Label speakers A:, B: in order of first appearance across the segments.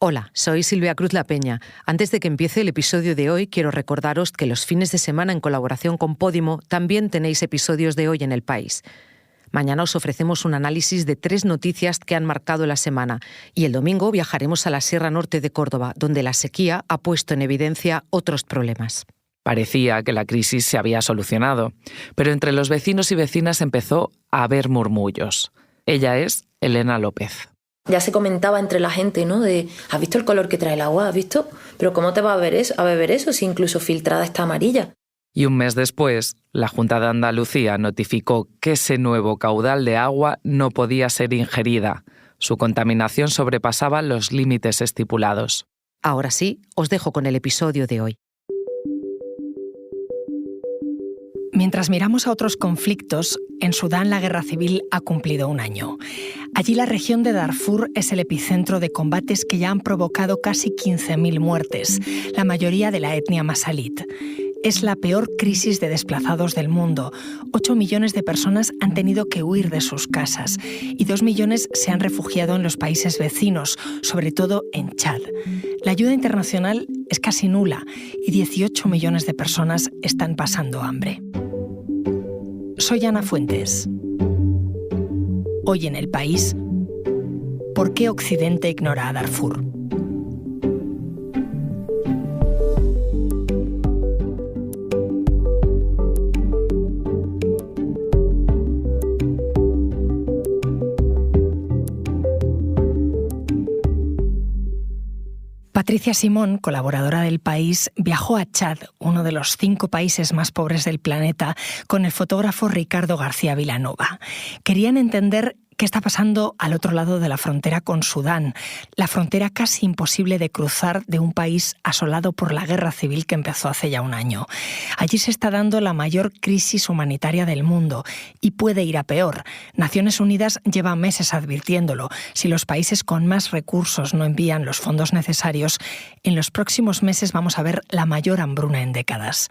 A: Hola, soy Silvia Cruz La Peña. Antes de que empiece el episodio de hoy, quiero recordaros que los fines de semana, en colaboración con Podimo, también tenéis episodios de Hoy en el País. Mañana os ofrecemos un análisis de 3 noticias que han marcado la semana y el domingo viajaremos a la Sierra Norte de Córdoba, donde la sequía ha puesto en evidencia otros problemas.
B: Parecía que la crisis se había solucionado, pero entre los vecinos y vecinas empezó a haber murmullos. Ella es Elena López.
C: Ya se comentaba entre la gente, ¿no? ¿Has visto el color que trae el agua? ¿Has visto? ¿Pero cómo te va a beber eso si incluso filtrada está amarilla?
B: Y un mes después, la Junta de Andalucía notificó que ese nuevo caudal de agua no podía ser ingerida. Su contaminación sobrepasaba los límites estipulados.
A: Ahora sí, os dejo con el episodio de hoy.
D: Mientras miramos a otros conflictos, en Sudán la guerra civil ha cumplido un año. Allí la región de Darfur es el epicentro de combates que ya han provocado casi 15.000 muertes, la mayoría de la etnia masalit. Es la peor crisis de desplazados del mundo. 8 millones de personas han tenido que huir de sus casas y 2 millones se han refugiado en los países vecinos, sobre todo en Chad. La ayuda internacional es casi nula y 18 millones de personas están pasando hambre. Soy Ana Fuentes. Hoy en El País, ¿por qué Occidente ignora a Darfur? Patricia Simón, colaboradora del País, viajó a Chad, uno de los 5 países más pobres del planeta, con el fotógrafo Ricardo García Vilanova. Querían entender qué está pasando al otro lado de la frontera con Sudán, la frontera casi imposible de cruzar de un país asolado por la guerra civil que empezó hace ya un año. Allí se está dando la mayor crisis humanitaria del mundo y puede ir a peor. Naciones Unidas lleva meses advirtiéndolo. Si los países con más recursos no envían los fondos necesarios, en los próximos meses vamos a ver la mayor hambruna en décadas.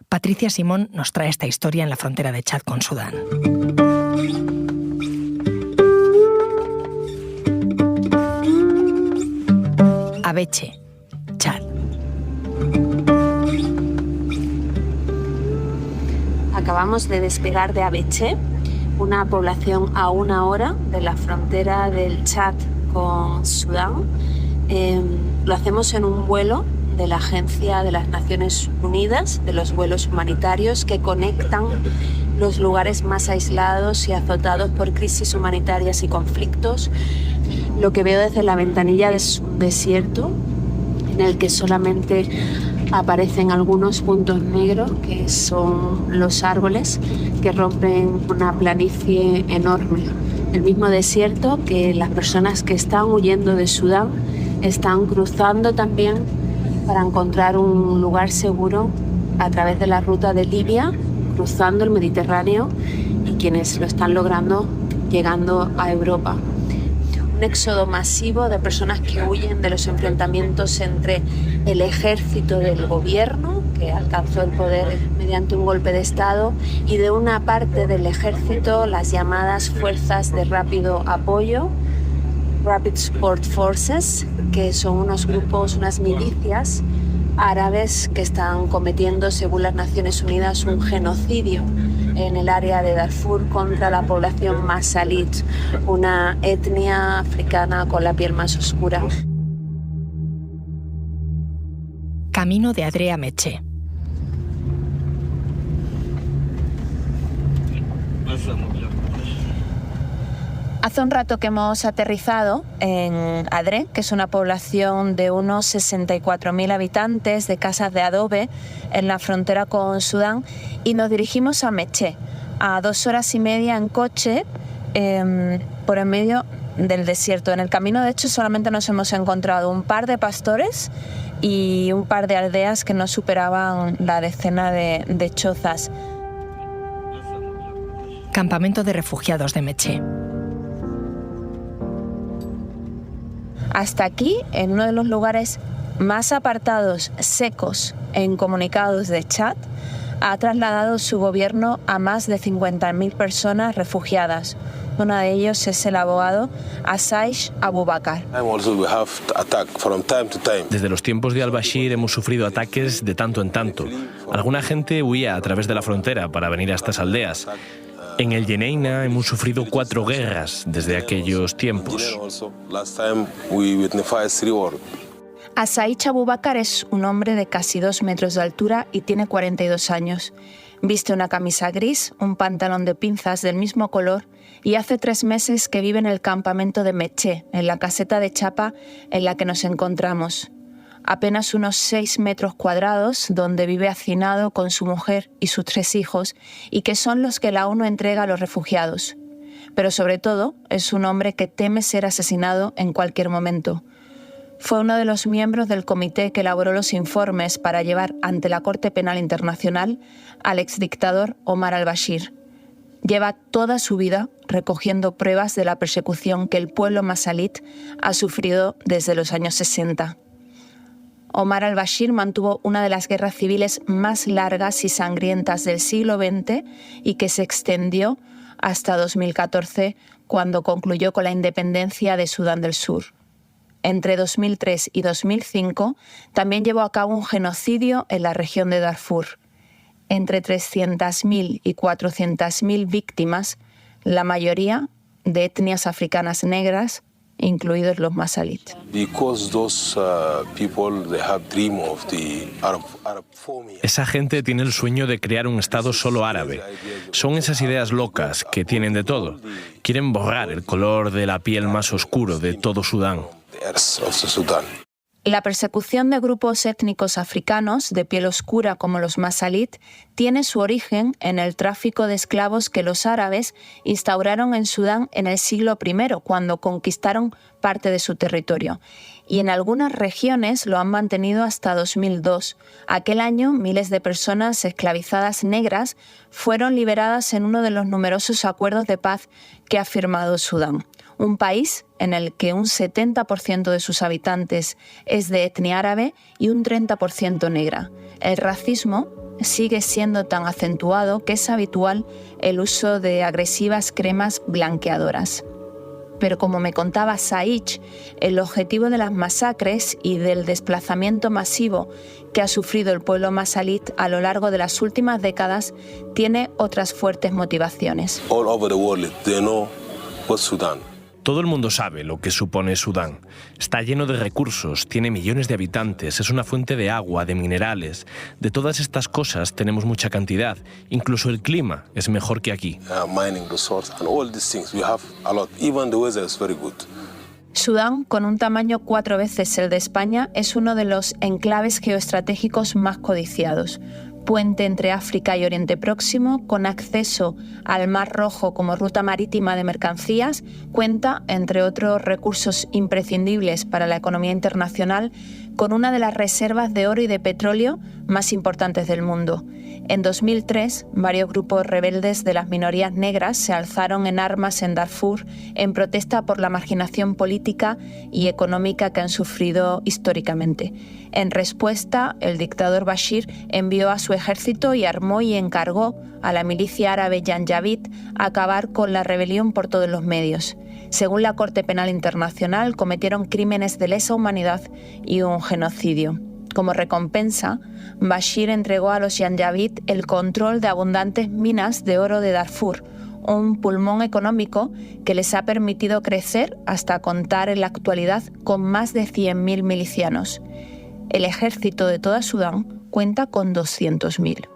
D: Patricia Simón nos trae esta historia en la frontera de Chad con Sudán. Abeche, Chad.
E: Acabamos de despegar de Abeche, una población a 1 hora de la frontera del Chad con Sudán. Lo hacemos en un vuelo de la Agencia de las Naciones Unidas, de los vuelos humanitarios que conectan los lugares más aislados y azotados por crisis humanitarias y conflictos. Lo que veo desde la ventanilla es un desierto en el que solamente aparecen algunos puntos negros, que son los árboles que rompen una planicie enorme. El mismo desierto que las personas que están huyendo de Sudán están cruzando también para encontrar un lugar seguro a través de la ruta de Libia, cruzando el Mediterráneo, y quienes lo están logrando llegando a Europa. Un éxodo masivo de personas que huyen de los enfrentamientos entre el ejército del gobierno, que alcanzó el poder mediante un golpe de Estado, y de una parte del ejército, las llamadas fuerzas de rápido apoyo, Rapid Support Forces, que son unos grupos, unas milicias árabes que están cometiendo, según las Naciones Unidas, un genocidio en el área de Darfur contra la población masalit, una etnia africana con la piel más oscura.
D: Camino de Adrea Meche.
E: Hace un rato que hemos aterrizado en Adre, que es una población de unos 64.000 habitantes de casas de adobe en la frontera con Sudán, y nos dirigimos a Meche, a 2 horas y media en coche por en medio del desierto. En el camino, de hecho, solamente nos hemos encontrado un par de pastores y un par de aldeas que no superaban la decena de chozas.
D: Campamento de refugiados de Meche.
E: Hasta aquí, en uno de los lugares más apartados, secos e incomunicados de Chad, ha trasladado su gobierno a más de 50.000 personas refugiadas, Uno de ellos es el abogado Asaish Abu Bakr.
F: Desde los tiempos de al-Bashir hemos sufrido ataques de tanto en tanto. Alguna gente huía a través de la frontera para venir a estas aldeas. En el Yeneina hemos sufrido 4 guerras desde aquellos tiempos.
E: Asaish Abu Bakr es un hombre de casi 2 metros de altura y tiene 42 años. Viste una camisa gris, un pantalón de pinzas del mismo color y hace 3 meses que vive en el campamento de Meché, en la caseta de chapa en la que nos encontramos. Apenas unos 6 metros cuadrados, donde vive hacinado con su mujer y sus 3 hijos y que son los que la ONU entrega a los refugiados. Pero sobre todo, es un hombre que teme ser asesinado en cualquier momento. Fue uno de los miembros del comité que elaboró los informes para llevar ante la Corte Penal Internacional al exdictador Omar al-Bashir. Lleva toda su vida recogiendo pruebas de la persecución que el pueblo masalit ha sufrido desde los años 60. Omar al-Bashir mantuvo una de las guerras civiles más largas y sangrientas del siglo XX y que se extendió hasta 2014, cuando concluyó con la independencia de Sudán del Sur. Entre 2003 y 2005 también llevó a cabo un genocidio en la región de Darfur. Entre 300.000 y 400.000 víctimas, la mayoría de etnias africanas negras, incluidos los masalit.
F: Esa gente tiene el sueño de crear un Estado solo árabe. Son esas ideas locas que tienen de todo. Quieren borrar el color de la piel más oscuro de todo Sudán.
E: La persecución de grupos étnicos africanos de piel oscura como los masalit tiene su origen en el tráfico de esclavos que los árabes instauraron en Sudán en el siglo I, cuando conquistaron parte de su territorio. Y en algunas regiones lo han mantenido hasta 2002. Aquel año, miles de personas esclavizadas negras fueron liberadas en uno de los numerosos acuerdos de paz que ha firmado Sudán. Un país en el que un 70% de sus habitantes es de etnia árabe y un 30% negra. El racismo sigue siendo tan acentuado que es habitual el uso de agresivas cremas blanqueadoras. Pero como me contaba Saich, el objetivo de las masacres y del desplazamiento masivo que ha sufrido el pueblo masalit a lo largo de las últimas décadas tiene otras fuertes motivaciones.
F: Todo el mundo sabe lo que supone Sudán. Está lleno de recursos, tiene millones de habitantes, es una fuente de agua, de minerales. De todas estas cosas tenemos mucha cantidad. Incluso el clima es mejor que aquí.
E: Sudán, con un tamaño 4 veces el de España, es uno de los enclaves geoestratégicos más codiciados. Puente entre África y Oriente Próximo, con acceso al Mar Rojo como ruta marítima de mercancías, cuenta, entre otros recursos imprescindibles para la economía internacional, con una de las reservas de oro y de petróleo más importantes del mundo. En 2003, varios grupos rebeldes de las minorías negras se alzaron en armas en Darfur en protesta por la marginación política y económica que han sufrido históricamente. En respuesta, el dictador Bashir envió a su ejército y armó y encargó a la milicia árabe Janjaweed a acabar con la rebelión por todos los medios. Según la Corte Penal Internacional, cometieron crímenes de lesa humanidad y un genocidio. Como recompensa, Bashir entregó a los Janjaweed el control de abundantes minas de oro de Darfur, un pulmón económico que les ha permitido crecer hasta contar en la actualidad con más de 100.000 milicianos. El ejército de toda Sudán cuenta con 200.000.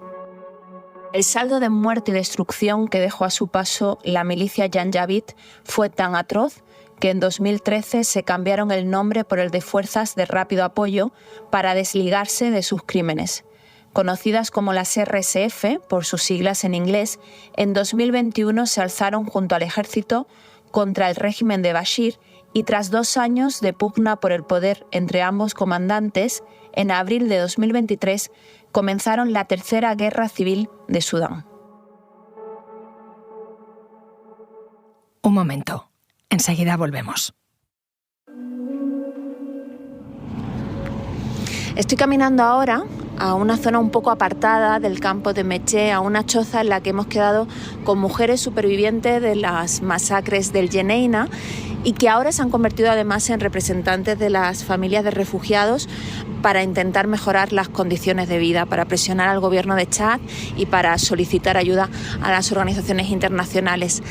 E: El saldo de muerte y destrucción que dejó a su paso la milicia Janjaweed fue tan atroz que en 2013 se cambiaron el nombre por el de Fuerzas de Rápido Apoyo para desligarse de sus crímenes. Conocidas como las RSF, por sus siglas en inglés, en 2021 se alzaron junto al ejército contra el régimen de Bashir y tras 2 años de pugna por el poder entre ambos comandantes, en abril de 2023 comenzaron la tercera guerra civil de Sudán.
D: Un momento. Enseguida volvemos.
E: Estoy caminando ahora a una zona un poco apartada del campo de Meché, a una choza en la que hemos quedado con mujeres supervivientes de las masacres del Yeneina y que ahora se han convertido además en representantes de las familias de refugiados para intentar mejorar las condiciones de vida, para presionar al gobierno de Chad y para solicitar ayuda a las organizaciones internacionales.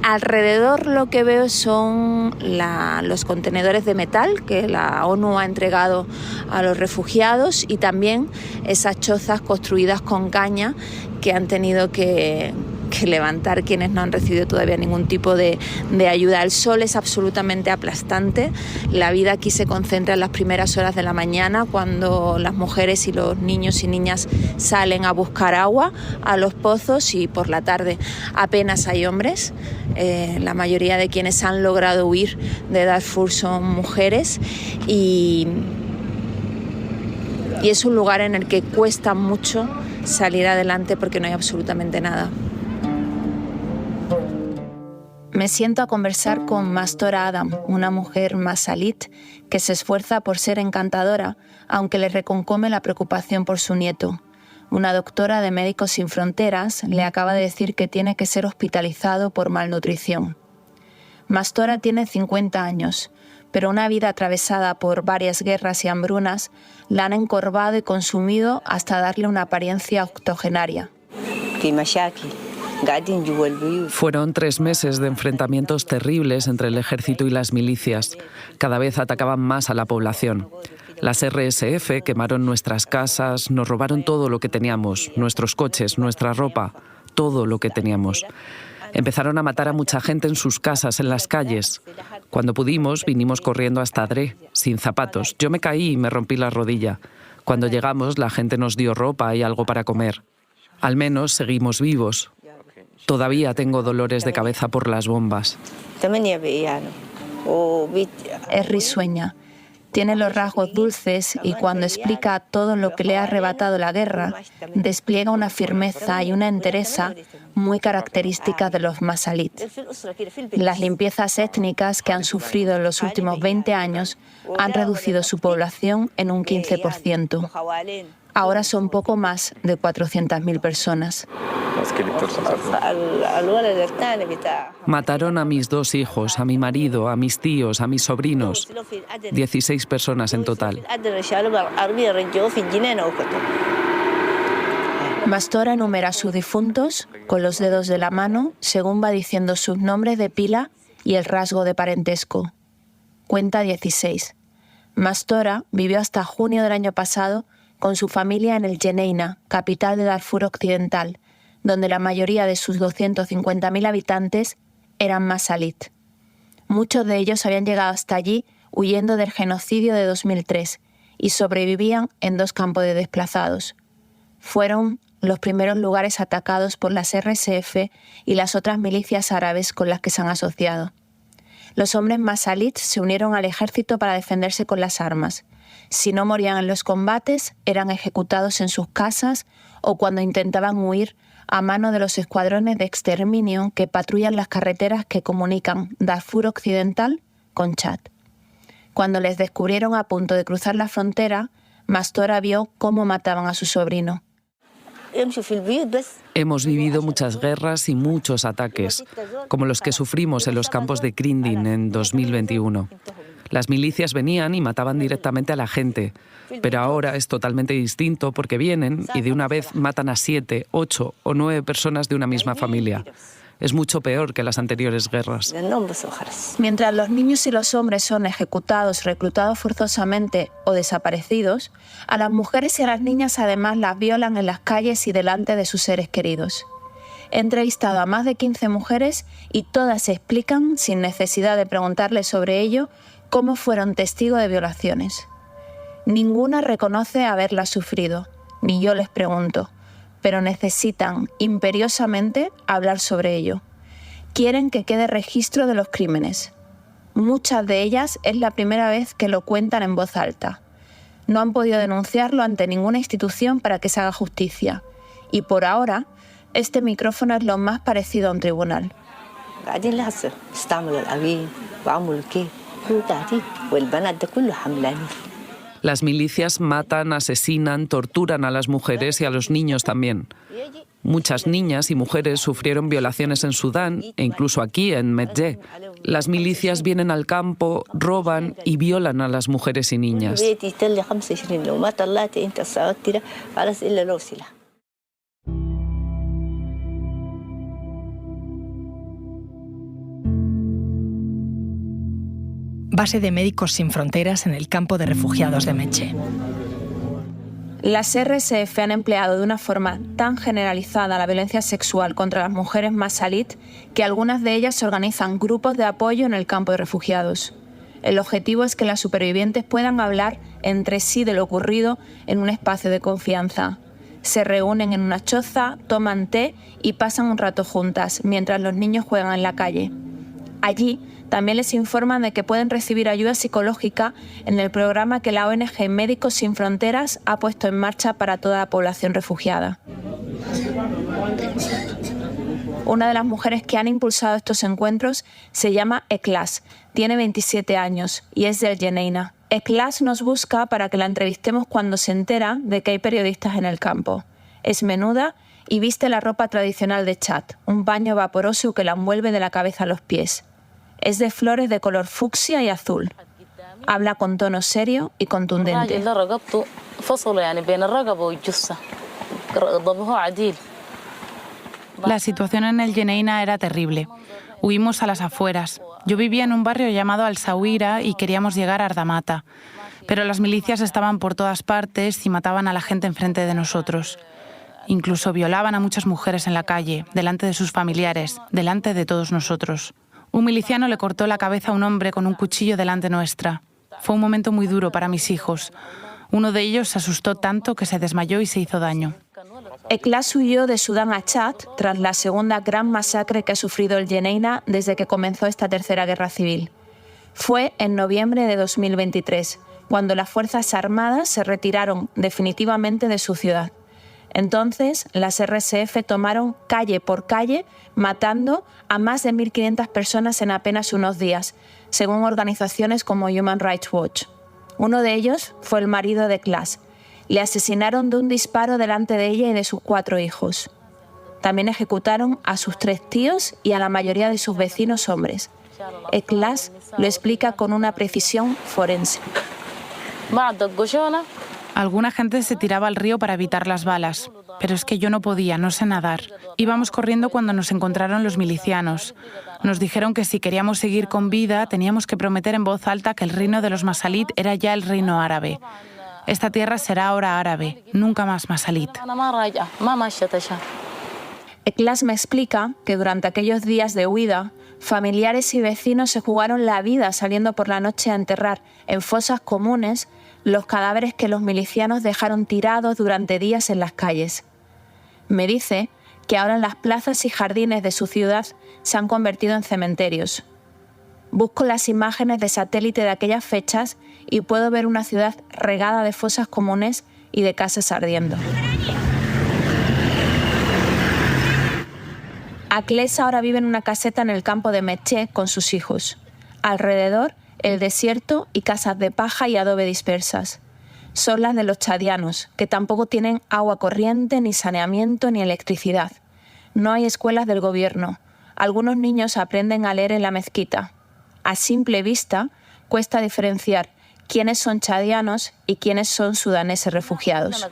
E: Alrededor lo que veo son los contenedores de metal que la ONU ha entregado a los refugiados y también esas chozas construidas con caña que han tenido que levantar quienes no han recibido todavía ningún tipo de ayuda. El sol es absolutamente aplastante. La vida aquí se concentra en las primeras horas de la mañana, cuando las mujeres y los niños y niñas salen a buscar agua a los pozos, y por la tarde apenas hay hombres. La mayoría de quienes han logrado huir de Darfur son mujeres y es un lugar en el que cuesta mucho salir adelante porque no hay absolutamente nada. Me siento a conversar con Mastora Adam, una mujer masalit que se esfuerza por ser encantadora, aunque le reconcome la preocupación por su nieto. Una doctora de Médicos Sin Fronteras le acaba de decir que tiene que ser hospitalizado por malnutrición. Mastora tiene 50 años, pero una vida atravesada por varias guerras y hambrunas la han encorvado y consumido hasta darle una apariencia octogenaria.
B: Fueron 3 meses de enfrentamientos terribles entre el ejército y las milicias. Cada vez atacaban más a la población. Las RSF quemaron nuestras casas, nos robaron todo lo que teníamos, nuestros coches, nuestra ropa, todo lo que teníamos. Empezaron a matar a mucha gente en sus casas, en las calles. Cuando pudimos, vinimos corriendo hasta Dre, sin zapatos. Yo me caí y me rompí la rodilla. Cuando llegamos, la gente nos dio ropa y algo para comer. Al menos seguimos vivos. Todavía tengo dolores de cabeza por las bombas.
E: Es risueña. Tiene los rasgos dulces y cuando explica todo lo que le ha arrebatado la guerra, despliega una firmeza y una entereza muy características de los masalit. Las limpiezas étnicas que han sufrido en los últimos 20 años han reducido su población en un 15%. Ahora son poco más de 400.000 personas.
B: Mataron a mis 2 hijos, a mi marido, a mis tíos, a mis sobrinos. 16 personas en total.
E: Mastora enumera sus difuntos con los dedos de la mano según va diciendo sus nombres de pila y el rasgo de parentesco. Cuenta 16. Mastora vivió hasta junio del año pasado con su familia en el Yeneina, capital de Darfur Occidental, donde la mayoría de sus 250.000 habitantes eran masalit. Muchos de ellos habían llegado hasta allí huyendo del genocidio de 2003 y sobrevivían en 2 campos de desplazados. Fueron los primeros lugares atacados por las RSF y las otras milicias árabes con las que se han asociado. Los hombres masalit se unieron al ejército para defenderse con las armas. Si no morían en los combates, eran ejecutados en sus casas o cuando intentaban huir a mano de los escuadrones de exterminio que patrullan las carreteras que comunican Darfur Occidental con Chad. Cuando les descubrieron a punto de cruzar la frontera, Mastora vio cómo mataban a su sobrino.
B: Hemos vivido muchas guerras y muchos ataques, como los que sufrimos en los campos de Krindin en 2021. Las milicias venían y mataban directamente a la gente, pero ahora es totalmente distinto porque vienen y de una vez matan a 7, 8 o 9 personas de una misma familia. Es mucho peor que las anteriores guerras.
E: Mientras los niños y los hombres son ejecutados, reclutados forzosamente o desaparecidos, a las mujeres y a las niñas además las violan en las calles y delante de sus seres queridos. He entrevistado a más de 15 mujeres y todas explican, sin necesidad de preguntarles sobre ello, cómo fueron testigos de violaciones. Ninguna reconoce haberlas sufrido, ni yo les pregunto, pero necesitan imperiosamente hablar sobre ello. Quieren que quede registro de los crímenes. Muchas de ellas es la primera vez que lo cuentan en voz alta. No han podido denunciarlo ante ninguna institución para que se haga justicia. Y por ahora, este micrófono es lo más parecido a un tribunal.
B: Las milicias matan, asesinan, torturan a las mujeres y a los niños también. Muchas niñas y mujeres sufrieron violaciones en Sudán e incluso aquí, en Medjay. Las milicias vienen al campo, roban y violan a las mujeres y niñas.
D: Base de Médicos Sin Fronteras en el campo de refugiados de Medjay.
E: Las RSF han empleado de una forma tan generalizada la violencia sexual contra las mujeres masalit que algunas de ellas organizan grupos de apoyo en el campo de refugiados. El objetivo es que las supervivientes puedan hablar entre sí de lo ocurrido en un espacio de confianza. Se reúnen en una choza, toman té y pasan un rato juntas, mientras los niños juegan en la calle. Allí también les informan de que pueden recibir ayuda psicológica en el programa que la ONG Médicos Sin Fronteras ha puesto en marcha para toda la población refugiada. Una de las mujeres que han impulsado estos encuentros se llama Eklas, tiene 27 años y es del Yeneina. Eklas nos busca para que la entrevistemos cuando se entera de que hay periodistas en el campo. Es menuda y viste la ropa tradicional de Chad, un paño vaporoso que la envuelve de la cabeza a los pies. Es de flores de color fucsia y azul. Habla con tono serio y contundente.
G: La situación en el Yeneina era terrible. Huimos a las afueras. Yo vivía en un barrio llamado Al-Sawira y queríamos llegar a Ardamata. Pero las milicias estaban por todas partes y mataban a la gente enfrente de nosotros. Incluso violaban a muchas mujeres en la calle, delante de sus familiares, delante de todos nosotros. Un miliciano le cortó la cabeza a un hombre con un cuchillo delante nuestra. Fue un momento muy duro para mis hijos. Uno de ellos se asustó tanto que se desmayó y se hizo daño.
E: Eklas huyó de Sudán a Chad tras la segunda gran masacre que ha sufrido el Yeneina desde que comenzó esta tercera guerra civil. Fue en noviembre de 2023, cuando las Fuerzas Armadas se retiraron definitivamente de su ciudad. Entonces, las RSF tomaron calle por calle, matando a más de 1.500 personas en apenas unos días, según organizaciones como Human Rights Watch. Uno de ellos fue el marido de Eklas. Le asesinaron de un disparo delante de ella y de sus 4 hijos. También ejecutaron a sus 3 tíos y a la mayoría de sus vecinos hombres. Eklas lo explica con una precisión forense.
G: Alguna gente se tiraba al río para evitar las balas, pero es que yo no podía, no sé nadar. Íbamos corriendo cuando nos encontraron los milicianos. Nos dijeron que si queríamos seguir con vida teníamos que prometer en voz alta que el reino de los masalit era ya el reino árabe. Esta tierra será ahora árabe, nunca más masalit.
E: Eklas me explica que durante aquellos días de huida, familiares y vecinos se jugaron la vida saliendo por la noche a enterrar en fosas comunes los cadáveres que los milicianos dejaron tirados durante días en las calles. Me dice que ahora en las plazas y jardines de su ciudad se han convertido en cementerios. Busco las imágenes de satélite de aquellas fechas y puedo ver una ciudad regada de fosas comunes y de casas ardiendo. Eklas ahora vive en una caseta en el campo de Medjay con sus hijos. Alrededor, el desierto y casas de paja y adobe dispersas. Son las de los chadianos, que tampoco tienen agua corriente, ni saneamiento, ni electricidad. No hay escuelas del gobierno. Algunos niños aprenden a leer en la mezquita. A simple vista, cuesta diferenciar quiénes son chadianos y quiénes son sudaneses refugiados.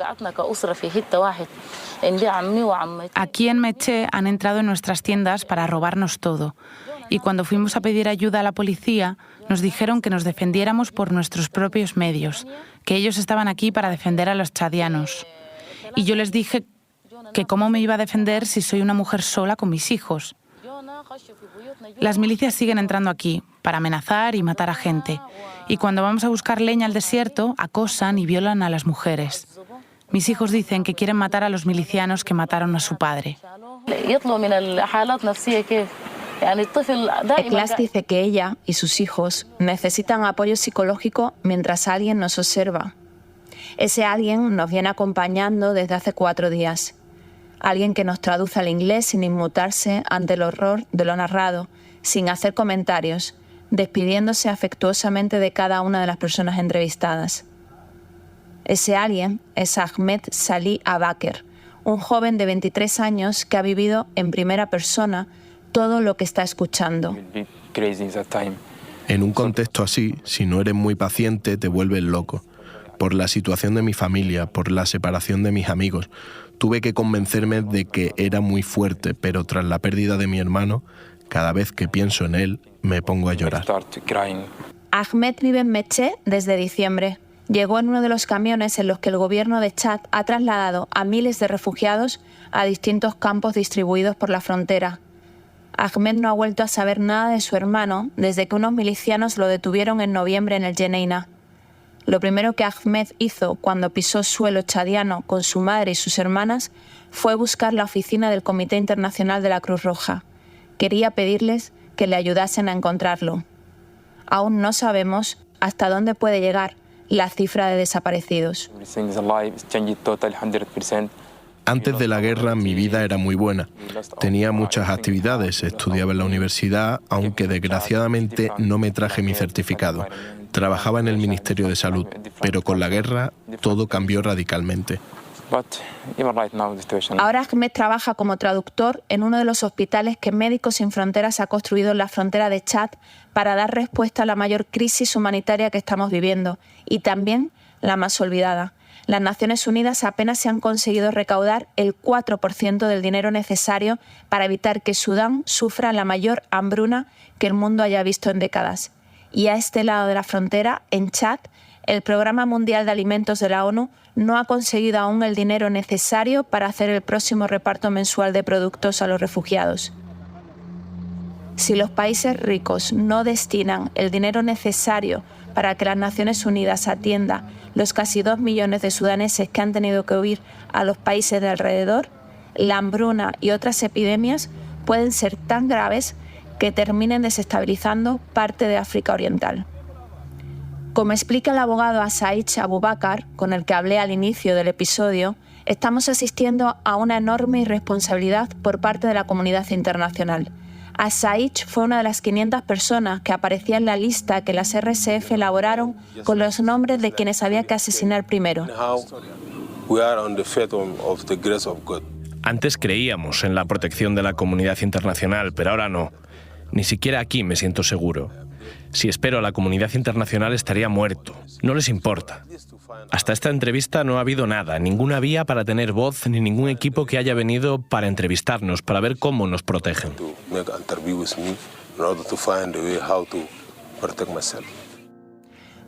G: Aquí en Medjay han entrado en nuestras tiendas para robarnos todo. Y cuando fuimos a pedir ayuda a la policía, nos dijeron que nos defendiéramos por nuestros propios medios, que ellos estaban aquí para defender a los chadianos. Y yo les dije que cómo me iba a defender si soy una mujer sola con mis hijos. Las milicias siguen entrando aquí para amenazar y matar a gente. Y cuando vamos a buscar leña al desierto, acosan y violan a las mujeres. Mis hijos dicen que quieren matar a los milicianos que mataron a su padre.
E: Eklas dice que ella y sus hijos necesitan apoyo psicológico mientras alguien nos observa. Ese alguien nos viene acompañando desde hace 4 días. Alguien que nos traduce al inglés sin inmutarse ante el horror de lo narrado, sin hacer comentarios, despidiéndose afectuosamente de cada una de las personas entrevistadas. Ese alguien es Ahmed Salih Abaker, un joven de 23 años que ha vivido en primera persona todo lo que está escuchando.
F: En un contexto así, si no eres muy paciente, te vuelves loco. Por la situación de mi familia, por la separación de mis amigos, tuve que convencerme de que era muy fuerte, pero tras la pérdida de mi hermano, cada vez que pienso en él, me pongo a llorar.
E: Ahmed vive en Meché desde diciembre. Llegó en uno de los camiones en los que el gobierno de Chad ha trasladado a miles de refugiados a distintos campos distribuidos por la frontera. Ahmed no ha vuelto a saber nada de su hermano desde que unos milicianos lo detuvieron en noviembre en el Jeneina. Lo primero que Ahmed hizo cuando pisó suelo chadiano con su madre y sus hermanas fue buscar la oficina del Comité Internacional de la Cruz Roja. Quería pedirles que le ayudasen a encontrarlo. Aún no sabemos hasta dónde puede llegar la cifra de desaparecidos.
F: Antes de la guerra mi vida era muy buena. Tenía muchas actividades, estudiaba en la universidad, aunque desgraciadamente no me traje mi certificado. Trabajaba en el Ministerio de Salud, pero con la guerra todo cambió radicalmente.
E: Ahora Ahmed trabaja como traductor en uno de los hospitales que Médicos Sin Fronteras ha construido en la frontera de Chad para dar respuesta a la mayor crisis humanitaria que estamos viviendo y también la más olvidada. Las Naciones Unidas apenas se han conseguido recaudar el 4% del dinero necesario para evitar que Sudán sufra la mayor hambruna que el mundo haya visto en décadas. Y a este lado de la frontera, en Chad, el Programa Mundial de Alimentos de la ONU no ha conseguido aún el dinero necesario para hacer el próximo reparto mensual de productos a los refugiados. Si los países ricos no destinan el dinero necesario para que las Naciones Unidas atienda los casi 2 millones de sudaneses que han tenido que huir a los países de alrededor, la hambruna y otras epidemias pueden ser tan graves que terminen desestabilizando parte de África Oriental. Como explica el abogado Asaich Abubakar, con el que hablé al inicio del episodio, estamos asistiendo a una enorme irresponsabilidad por parte de la comunidad internacional. Asaich fue una de las 500 personas que aparecía en la lista que las RSF elaboraron con los nombres de quienes había que asesinar primero.
F: Antes creíamos en la protección de la comunidad internacional, pero ahora no. Ni siquiera aquí me siento seguro. Si espero a la comunidad internacional estaría muerto. No les importa. Hasta esta entrevista no ha habido nada, ninguna vía para tener voz, ni ningún equipo que haya venido para entrevistarnos, para ver cómo nos protegen.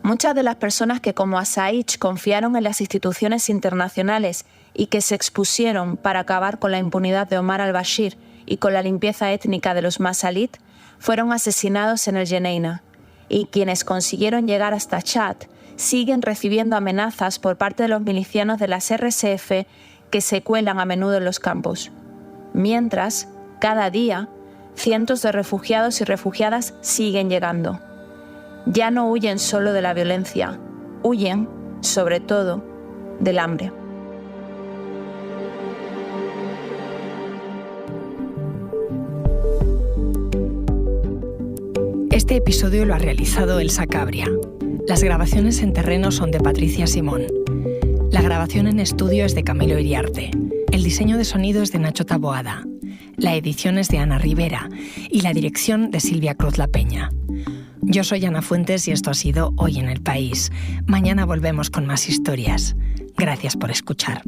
E: Muchas de las personas que como Asaich confiaron en las instituciones internacionales y que se expusieron para acabar con la impunidad de Omar al-Bashir y con la limpieza étnica de los Masalit, fueron asesinados en el Jeneina, y quienes consiguieron llegar hasta Chad siguen recibiendo amenazas por parte de los milicianos de las RSF que se cuelan a menudo en los campos. Mientras, cada día, cientos de refugiados y refugiadas siguen llegando. Ya no huyen solo de la violencia, huyen, sobre todo, del hambre.
D: Este episodio lo ha realizado Elsa Cabria. Las grabaciones en terreno son de Patricia Simón. La grabación en estudio es de Camilo Iriarte. El diseño de sonido es de Nacho Taboada. La edición es de Ana Rivera y la dirección de Silvia Cruz La Peña. Yo soy Ana Fuentes y esto ha sido Hoy en el País. Mañana volvemos con más historias. Gracias por escuchar.